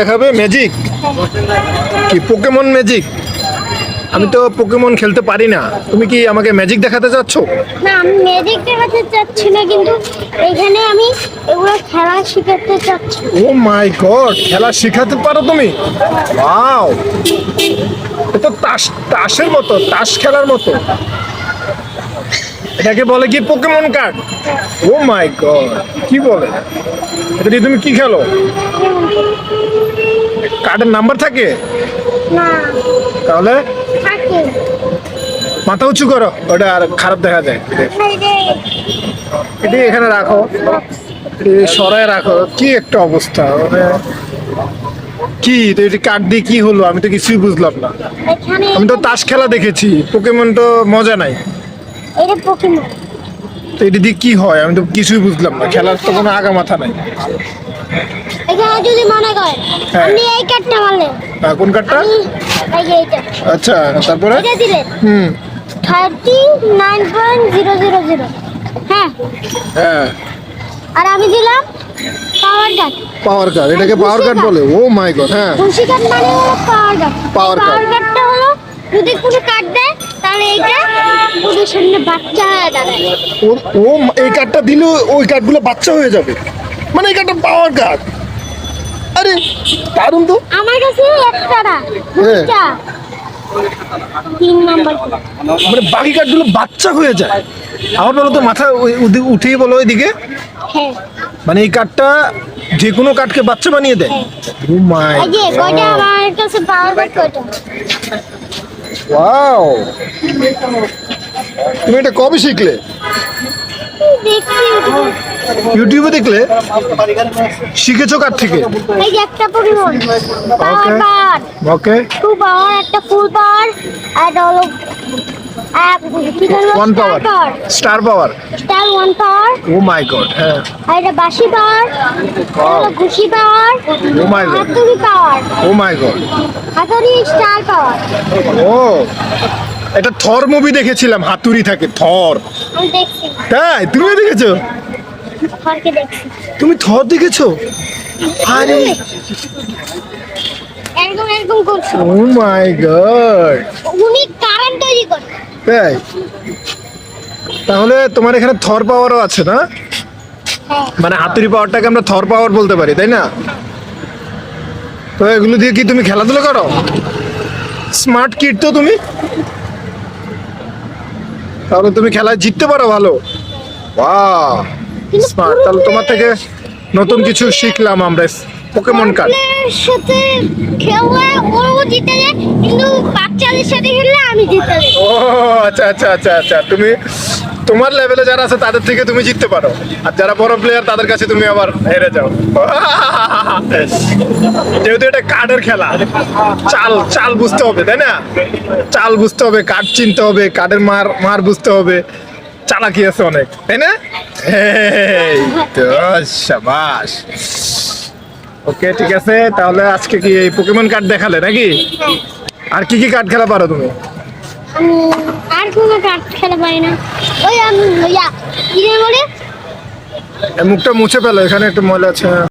দেখাবে ম্যাজিক কি Pokemon magic? আমি তো পোকেমন খেলতে পারি না, তুমি কি আমাকে ম্যাজিক দেখাতে চাচ্ছ? না, আমি ম্যাজিক দেখাতে চাচ্ছি না, কিন্তু এখানে আমি এগুলো খেলা শেখাতে চাচ্ছি। ও মাই গড, খেলা শেখাতে পারো তুমি? ওয়াও, এটা তাসের মতো, তাস খেলার মতো। এটাকে বলে কি পোকেমন কার্ড? ও মাই গড, কি বলে? এটা দিয়ে তুমি কি খেলো? কার্ডের নাম্বার থাকে? না, তাহলে থাকে। মাথা উঁচু করো, ওটা আর খারাপ দেখা যায়। এটি এখানে রাখো, এটি সরায় রাখো। কি একটা অবস্থা, মানে কি তো এটি কার্ড দিয়ে কি হলো? আমি তো কিছুই বুঝলাম না। এখানে আমি তো তাস খেলা দেখেছি, পোকেমন তো মজা নাই। এটা পোকেমন। তো এটি দিয়ে কি হয় আমি তো কিছুই বুঝলাম না, খেলার তো কোনো আগা মাথা নাই। এখানে যদি মনে করেন হ্যাঁ। আপনি এই কার্ডটা মারলেন, কোন কার্ডটা? আমি এই যে এইটা, আচ্ছা, তারপরে? এটা দিলেন হুম, 39.000। হ্যাঁ, হ্যাঁ, আর আমি দিলাম পাওয়ার কার্ড। পাওয়ার কার্ড, এটাকে পাওয়ার কার্ড বলে? ও মাই গড, হ্যাঁ। খুশি কার্ড মানে হলো পাওয়ার কার্ড। Power card। পাওয়ার কার্ডটা হলো যদি কোনো কার্ড দেয় তাহলে এইটা ওদের সামনে বাচ্চা হয়ে দাঁড়ায়। ও ও এই কার্ডটা দিলে ওই কার্ডগুলো বাচ্চা হয়ে যাবে, মানে এই কার্ডটা পাওয়ার কার্ড? আরে দারুণ তো। আমার কাছে একটা না, হ্যাঁ। দুইটা। 3 নাম্বার। মানে বাকি কার্ডগুলো বাচ্চা হয়ে যায়? আমার বলো তো, মাথা উঠেই বলো ওইদিকে। হ্যাঁ, মানে এই কার্ডটা যে কোনো কার্ডকে বাচ্চা বানিয়ে দেয়? ও মাই এই যে কয়টা আমার কাছে পাওয়ার কার্ড কয়টা। ওয়াও, তুমি এটা কবে শিখলে? দেখছি ইউটিউবে দেখলে? শিখেছো কার থেকে? এই যে একটা পরিমাণ পাওয়ার Okay. কার্ড, ওকে, 2 পাওয়ার, একটা ফুল পাওয়ার, আর হলো কি বলবো, ওয়ান পাওয়ার, স্টার পাওয়ার। স্টার 1 পাওয়ার, ও মাই গড, হ্যাঁ। আর এটা বাসি পাওয়ার, হলো ঘুষি পাওয়ার, Oh my God. হাতুড়ি পাওয়ার, ও মাই গড, হাতুড়ি স্টার পাওয়ার। ও এটা থর মুভি দেখেছিলাম, হাতুড়ি থাকে থর। আমি দেখছি, তাই তুমিও দেখেছো? ঘরকে দেখছি। তুমি থর দেখেছো? আরে একদম একদম করছি। ও মাই গড, উনি কারেন্ট তৈরি করে। তাই? তাহলে তোমার এখানে থর পাওয়ারও আছে না? হ্যাঁ, মানে হাতুড়ি পাওয়ারটাকে আমরা থর পাওয়ার বলতে পারি, তাই না? তো এগুলো দিয়ে কি তুমি খেলাধুলা করো? স্মার্ট কিড তো তুমি, তাহলে তুমি খেলায় জিততে পারো ভালো। বাহ, কিন্তু স্মার্ট। তাহলে তোমার থেকে নতুন কিছু শিখলাম আমরা, পোকেমন কার্ড। প্লেয়ারের সাথে খেললে ওরও জিতে যায়, কিন্তু বাচ্চাদের সাথে খেললে আমি জিতে যাই। ও আচ্ছা আচ্ছা আচ্ছা আচ্ছা, তুমি তোমার লেভেলে যারা আছে তাদের থেকে তুমি জিততে পারো, আর যারা বড় প্লেয়ার তাদের কাছে তুমি আবার হেরে যাও। যেহেতু এটা কার্ডের খেলা, চাল চাল বুঝতে হবে, তাই না? চাল বুঝতে হবে, কার্ড চিনতে হবে, কার্ডের মার মার বুঝতে হবে, চালাকি আছে অনেক, তাই না? এই তো, শাবাশ। ওকে, ঠিক আছে, তাহলে আজকে কি এই পোকেমন কার্ড দেখালে নাকি? হ্যাঁ, আর কি কি কার্ড খেলা পারো তুমি? আমি আর কোনো কার্ড খেলা পারি না। ওই আমি কি রে বলে, এই মুখটা মুছে ফেলো, এখানে একটু ময়লা আছে।